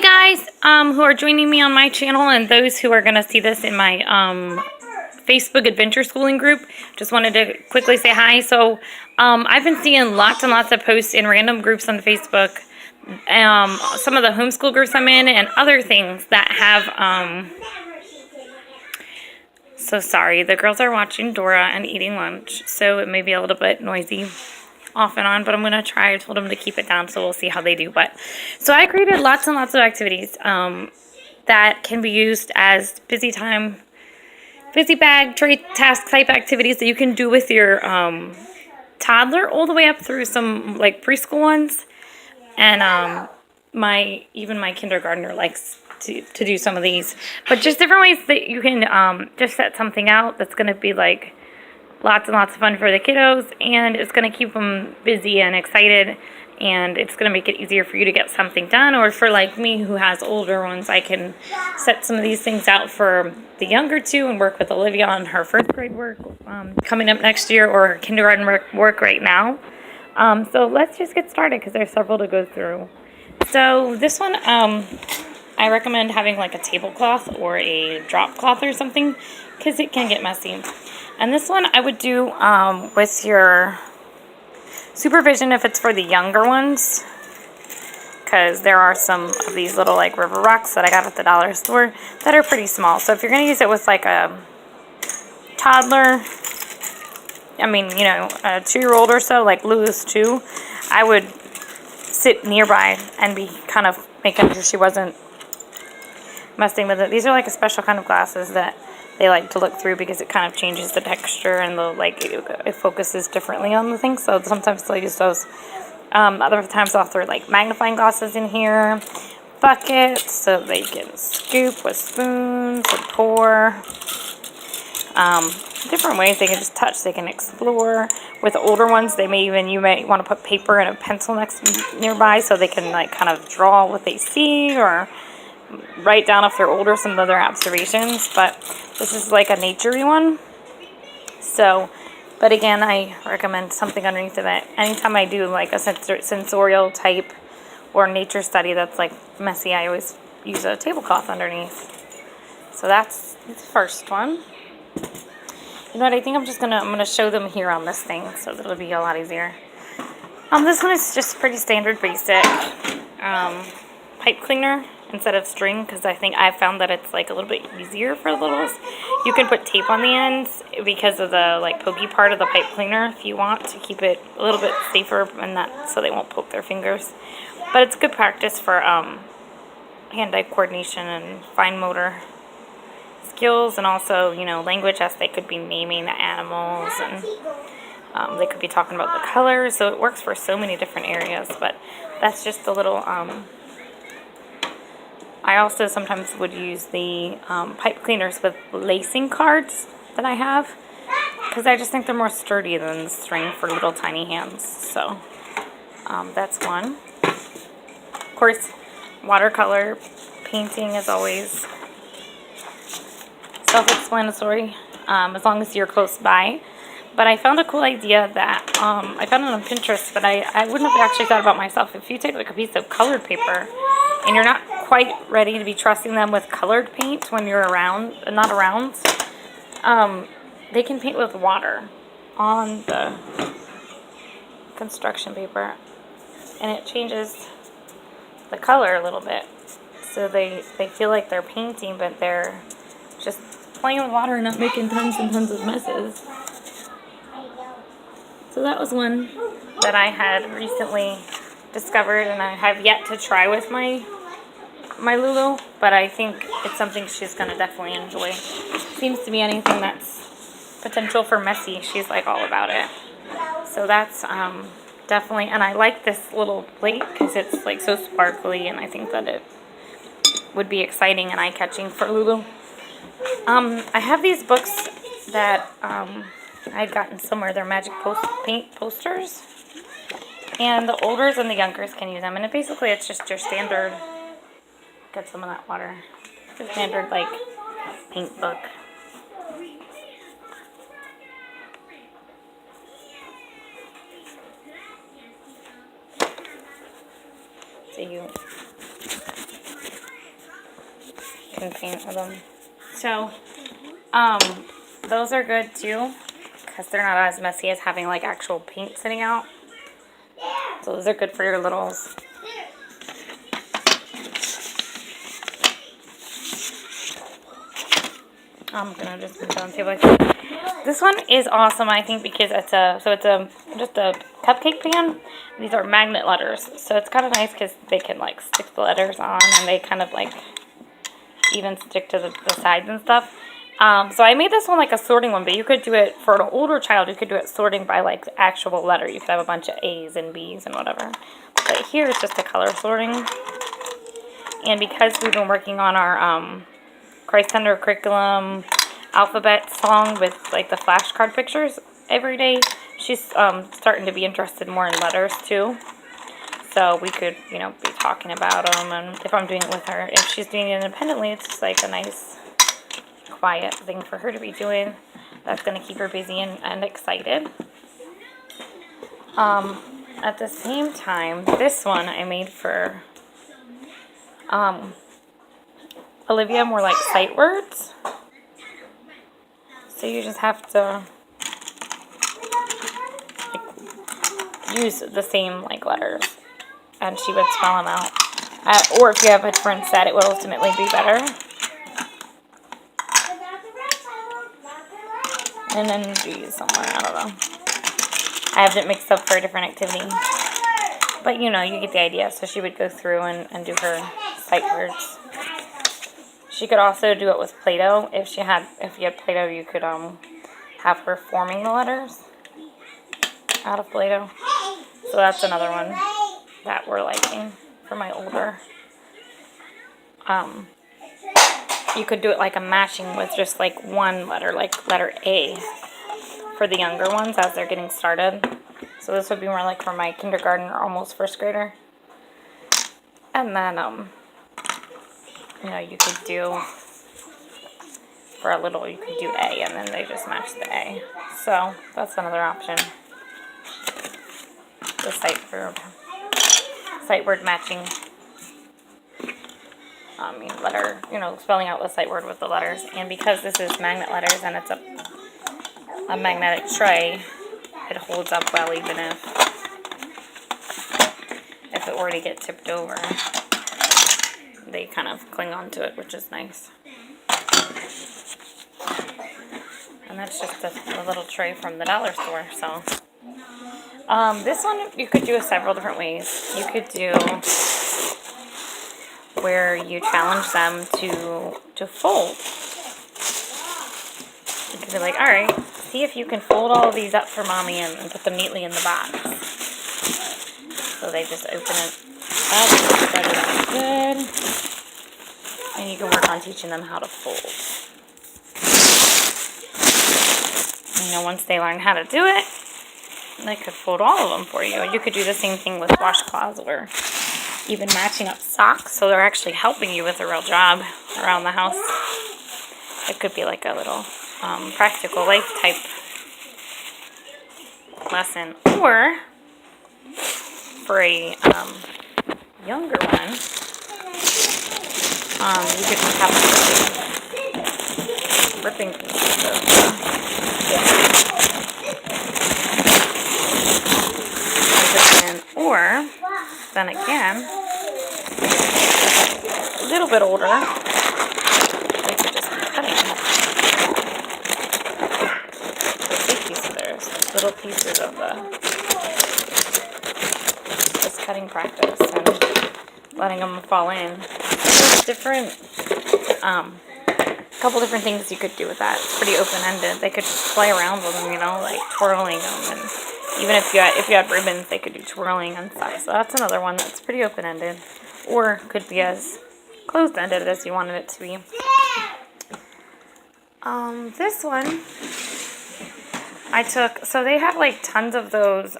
guys, who are joining me on my channel and those who are going to see this in my Facebook Adventure Schooling group. Just wanted to quickly say hi. So I've been seeing lots and lots of posts in random groups on Facebook, some of the homeschool groups I'm in, and other things that have, so sorry, the girls are watching Dora and eating lunch, so it may be a little bit noisy off and on, but I'm going to try. I told them to keep it down, so we'll see how they do. But so I created lots and lots of activities that can be used as busy bag, tray task type activities that you can do with your toddler all the way up through some like preschool ones. And my kindergartner likes to do some of these, but just different ways that you can just set something out that's going to be like lots and lots of fun for the kiddos, and it's going to keep them busy and excited, and it's going to make it easier for you to get something done. Or for like me who has older ones, I can set some of these things out for the younger two and work with Olivia on her first grade work coming up next year, or her kindergarten work right now. So let's just get started because there's several to go through. So this one, I recommend having like a tablecloth or a drop cloth or something because it can get messy. And this one I would do with your supervision if it's for the younger ones, because there are some of these little like river rocks that I got at the dollar store that are pretty small. So if you're going to use it with like a toddler, I mean, you know, a 2-year-old or so, like Lulu's 2, I would sit nearby and be kind of making sure she wasn't messing with it. These are like a special kind of glasses that they like to look through because it kind of changes the texture and the it focuses differently on the thing. So sometimes they'll use those. Other times I'll throw like magnifying glasses in here, buckets so they can scoop with spoons and pour. Different ways they can just touch, they can explore. With older ones, you may want to put paper and a pencil nearby so they can like kind of draw what they see, or write down if they're older some of their observations. But this is like a nature-y one. So, but again, I recommend something underneath of it. Anytime I do like a sensorial type or nature study that's like messy, I always use a tablecloth underneath. So that's the first one. You know what, I think I'm gonna show them here on this thing so that it'll be a lot easier. This one is just pretty standard basic pipe cleaner instead of string, because I've found that it's like a little bit easier for littles. You can put tape on the ends because of the like pokey part of the pipe cleaner if you want to keep it a little bit safer and that so they won't poke their fingers. But it's good practice for hand-eye coordination and fine motor skills, and also, you know, language, as they could be naming the animals, and they could be talking about the colors. So it works for so many different areas. But that's just a little I also sometimes would use the pipe cleaners with lacing cards that I have, because I just think they're more sturdy than the string for little tiny hands. So that's one. Of course, watercolor painting is always self-explanatory, as long as you're close by. But I found a cool idea that I found it on Pinterest, but I wouldn't have actually thought about myself. If you take like a piece of colored paper and you're not quite ready to be trusting them with colored paint when you're not around, they can paint with water on the construction paper, and it changes the color a little bit. So they feel like they're painting, but they're just playing with water and not making tons and tons of messes. So that was one that I had recently discovered, and I have yet to try with my Lulu, but I think it's something she's going to definitely enjoy. Seems to be anything that's potential for messy, she's like all about it. So that's definitely, and I like this little plate because it's like so sparkly, and I think that it would be exciting and eye-catching for Lulu. I have these books that I'd gotten somewhere. They're magic paint posters, and the olders and the youngers can use them. And it's just your standard. Get some of that water. Your standard like paint book. So you can paint with them. So, those are good too, because they're not as messy as having like actual paint sitting out. So those are good for your littles. I'm gonna just put it on the table. This one is awesome, I think, because it's just a cupcake pan. These are magnet letters, so it's kind of nice because they can like stick the letters on, and they kind of like even stick to the sides and stuff. So I made this one like a sorting one, but you could do it for an older child. You could do it sorting by like the actual letter. You could have a bunch of A's and B's and whatever. But here it's just a color sorting. And because we've been working on our Christ Center curriculum alphabet song with like the flashcard pictures every day, she's starting to be interested more in letters too. So we could, you know, be talking about them, and if I'm doing it with her, if she's doing it independently, it's just like a nice, quiet thing for her to be doing. That's going to keep her busy and excited. At the same time, this one I made for Olivia, more like sight words. So you just have to like, use the same like letters, and she would spell them out. Or if you have a different set, it would ultimately be better. And then G's somewhere, I don't know. I have it mixed up for a different activity. But you know, you get the idea. So she would go through and do her sight words. She could also do it with Play-Doh. If you had Play-Doh, you could have her forming the letters out of Play-Doh. So that's another one that we're liking for my older. You could do it like a matching with just like one letter, like letter A for the younger ones as they're getting started. So this would be more like for my kindergarten or almost first grader. And then, you know, you could do, for a little, you could do A, and then they just match the A. So that's another option. The sight word matching. Letter, you know, spelling out the sight word with the letters. And because this is magnet letters and it's a magnetic tray, it holds up well even if it were to get tipped over. They kind of cling onto it, which is nice. And that's just a little tray from the dollar store. So this one you could do several different ways. You could do where you challenge them to fold. You could be like, all right, see if you can fold all of these up for mommy and put them neatly in the box. So they just open it up, spread it out good, and you can work on teaching them how to fold. You know, once they learn how to do it, they could fold all of them for you. And you could do the same thing with washcloths or even matching up socks, so they're actually helping you with a real job around the house. It could be like a little practical life type lesson. Or for a younger one, you could just have ripping pieces of or then again, a little bit older, they could just be cutting big pieces there, little pieces of just cutting practice and letting them fall in. There's different, couple different things you could do with that. It's pretty open-ended. They could play around with them, you know, like twirling them, and even if you had ribbons, they could do twirling and stuff. So that's another one that's pretty open-ended, or could be as closed-ended as you wanted it to be. This one, I took, so they have like tons of those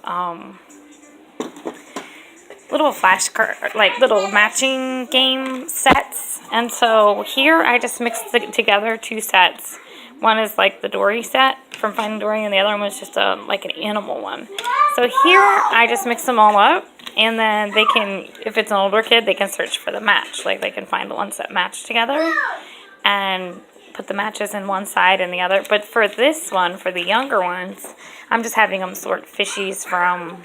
little flashcard, like little matching game sets. And so here I just mixed together two sets. One is like the Dory set from Finding Dory, and the other one was just like an animal one. So here I just mix them all up, and then they can, if it's an older kid, they can search for the match. Like they can find the ones that match together. and put the matches in one side and the other. But for this one, for the younger ones, I'm just having them sort fishies from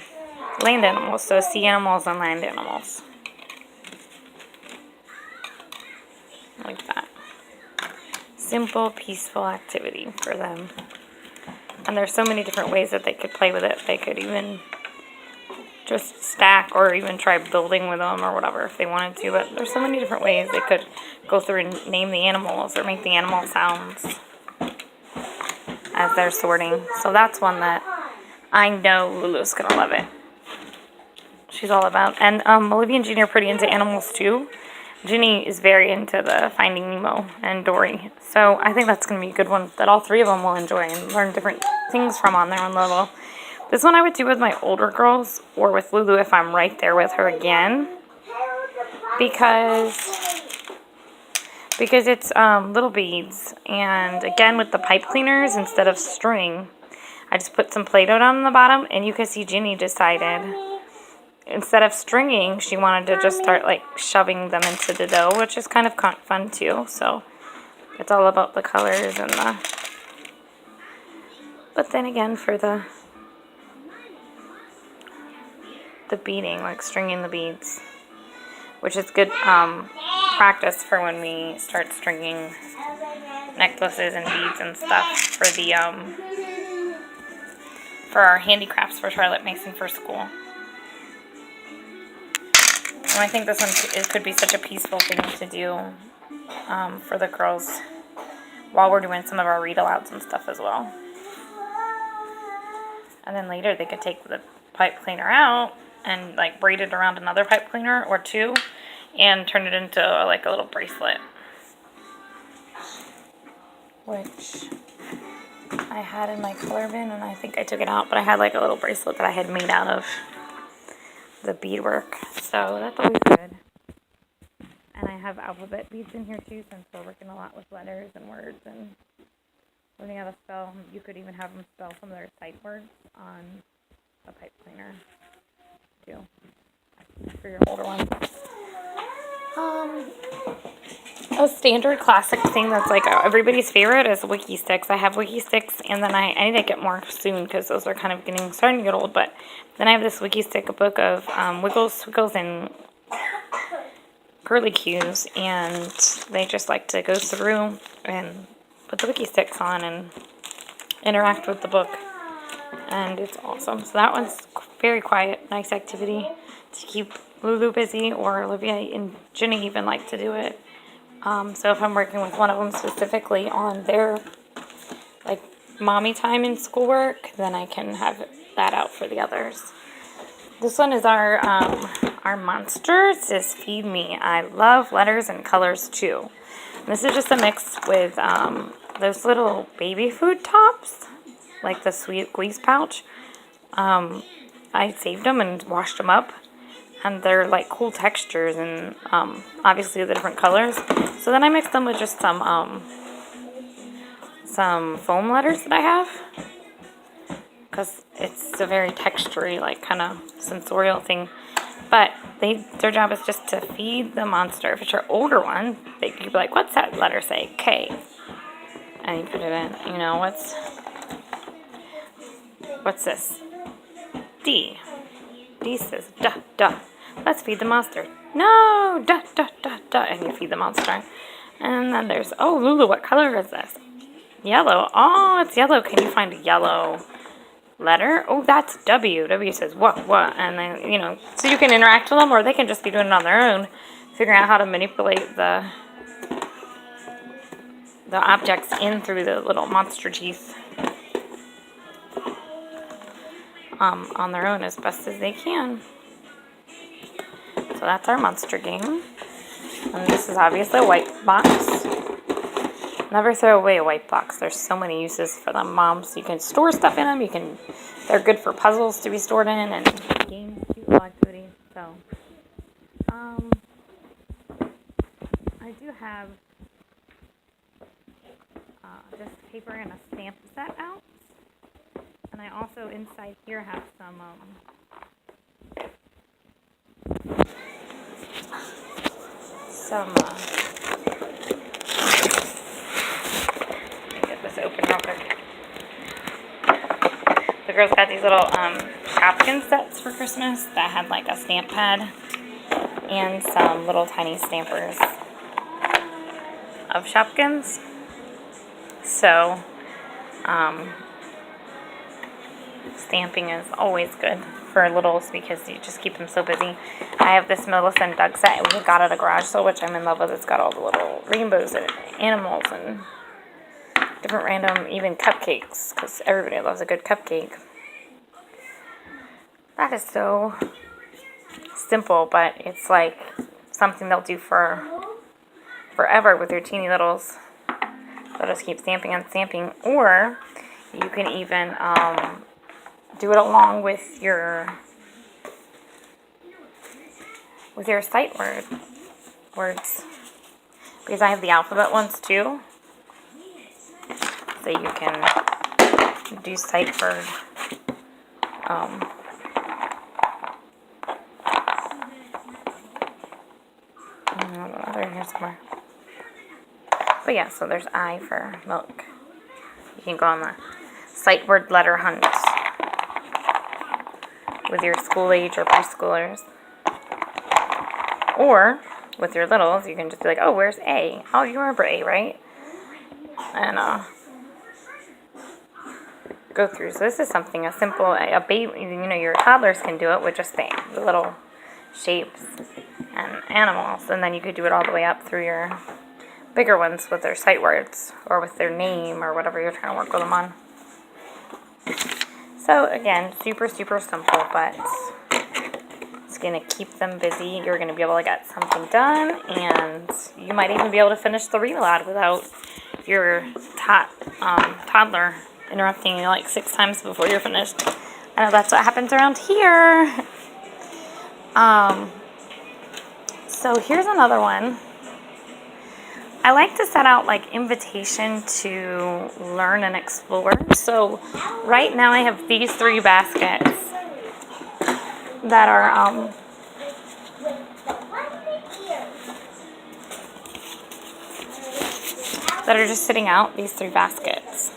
land animals, so sea animals and land animals. Like that. Simple, peaceful activity for them. And there's so many different ways that they could play with it. They could even just stack or even try building with them or whatever if they wanted to. But there's so many different ways they could go through and name the animals or make the animal sounds as they're sorting. So that's one that I know Lulu's going to love it. She's all about. And Olivia and Ginny are pretty into animals too. Ginny is very into the Finding Nemo and Dory. So I think that's going to be a good one that all three of them will enjoy and learn different things from on their own level. This one I would do with my older girls or with Lulu if I'm right there with her again. Because it's little beads. And again with the pipe cleaners, instead of string, I just put some Play-Doh down on the bottom. And you can see Ginny decided, instead of stringing, she wanted to just start like shoving them into the dough, which is kind of fun too. So it's all about the colors and the... But then again, for the beading, like stringing the beads, which is good practice for when we start stringing necklaces and beads and stuff for the for our handicrafts for Charlotte Mason for school. And I think this one could be such a peaceful thing to do for the girls while we're doing some of our read-alouds and stuff as well. And then later they could take the pipe cleaner out and like braid it around another pipe cleaner or two and turn it into like a little bracelet. Which I had in my color bin and I think I took it out, but I had like a little bracelet that I had made out of the beadwork. So that's always good. And I have alphabet beads in here too, since we're working a lot with letters and words and learning how to spell. You could even have them spell some of their sight words on a pipe cleaner too, for your older ones. A standard classic thing that's like everybody's favorite is Wiki Sticks. I have Wiki Sticks, and then I need to get more soon because those are kind of starting to get old. But then I have this Wiki Stick book of Wiggles, Squiggles, and Curlicues, and they just like to go through and put the Wiki Sticks on and interact with the book, and it's awesome. So that one's very quiet, nice activity to keep Lulu busy, or Olivia and Ginny even like to do it. So if I'm working with one of them specifically on their like mommy time in schoolwork, then I can have that out for the others. This one is our monster. It says Feed Me. I love letters and colors too. And this is just a mix with those little baby food tops, like the Sweet Squeeze pouch. I saved them and washed them up. And they're like cool textures and obviously the different colors. So then I mixed them with just some foam letters that I have, because it's a very textury, like kind of sensorial thing. But their job is just to feed the monster. If it's your older one, they could be like, "What's that letter say?" K. And you put it in. You know, what's this? D. D says duh, duh. Let's feed the monster. No, duh, duh, duh, duh. And you feed the monster. And then there's, oh, Lulu, what color is this? Yellow. Oh, it's yellow. Can you find a yellow letter? Oh, that's W. W says what? And then, you know, so you can interact with them, or they can just be doing it on their own, figuring out how to manipulate the objects in through the little monster teeth on their own as best as they can. So that's our monster game. And this is obviously a white box. Never throw away a white box. There's so many uses for them, Moms. You can store stuff in them. They're good for puzzles to be stored in and games, cute little activities. So, I do have this paper and a stamp set out. And I also inside here have some to open real quick. The girls got these little Shopkins sets for Christmas that had like a stamp pad and some little tiny stampers of Shopkins. So, stamping is always good for littles because you just keep them so busy. I have this Melissa and Doug set we got at a garage sale, which I'm in love with. It's got all the little rainbows and animals and different random, even cupcakes, because everybody loves a good cupcake. That is so simple, but it's like something they'll do for forever with your teeny littles. They'll just keep stamping and stamping, or you can even do it along with your sight words, because I have the alphabet ones too. So you can do sight word. They're in here somewhere. But yeah, so there's I for milk. You can go on the sight word letter hunt with your school age or preschoolers. Or with your littles, you can just be like, oh, where's A? Oh, you remember A, right? And go through. So this is something, a simple, a baby, your toddlers can do it with just the little shapes and animals. And then you could do it all the way up through your bigger ones with their sight words or with their name or whatever you're trying to work with them on. So again, super, super simple, but it's going to keep them busy. You're going to be able to get something done, and you might even be able to finish the read aloud without your toddler interrupting you like 6 times before you're finished. I know that's what happens around here. So here's another one. I like to set out like invitation to learn and explore. So right now I have these 3 baskets that are just sitting out, these 3 baskets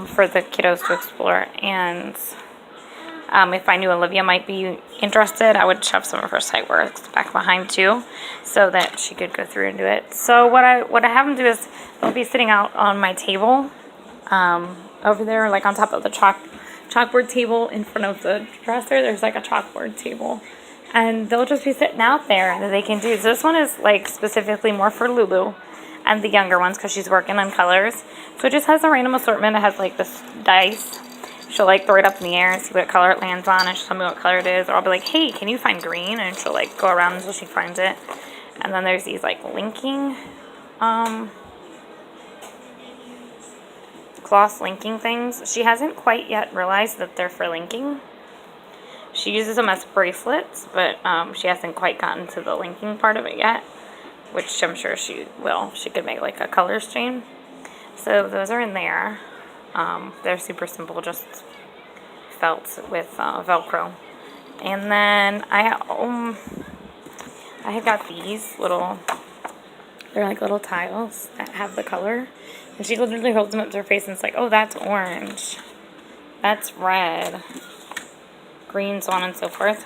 for the kiddos to explore. And if I knew Olivia might be interested, I would shove some of her sight words back behind too, so that she could go through and do it. So what I have them do is they'll be sitting out on my table over there, like on top of the chalkboard table in front of the dresser. There's like a chalkboard table, and they'll just be sitting out there that they can do. So this one is like specifically more for Lulu and the younger ones because she's working on colors. So it just has a random assortment. It has like this dice. She'll like throw it up in the air and see what color it lands on, and she'll tell me what color it is. Or I'll be like, hey, can you find green? And she'll like go around until she finds it. And then there's these like linking, cloth linking things. She hasn't quite yet realized that they're for linking. She uses them as bracelets, but she hasn't quite gotten to the linking part of it yet, which I'm sure she will. She could make like a colors chain. So those are in there. They're super simple, just felt with Velcro. And then I had got these little, they're like little tiles that have the color. And she literally holds them up to her face and it's like, oh, that's orange. That's red. Green, so on and so forth.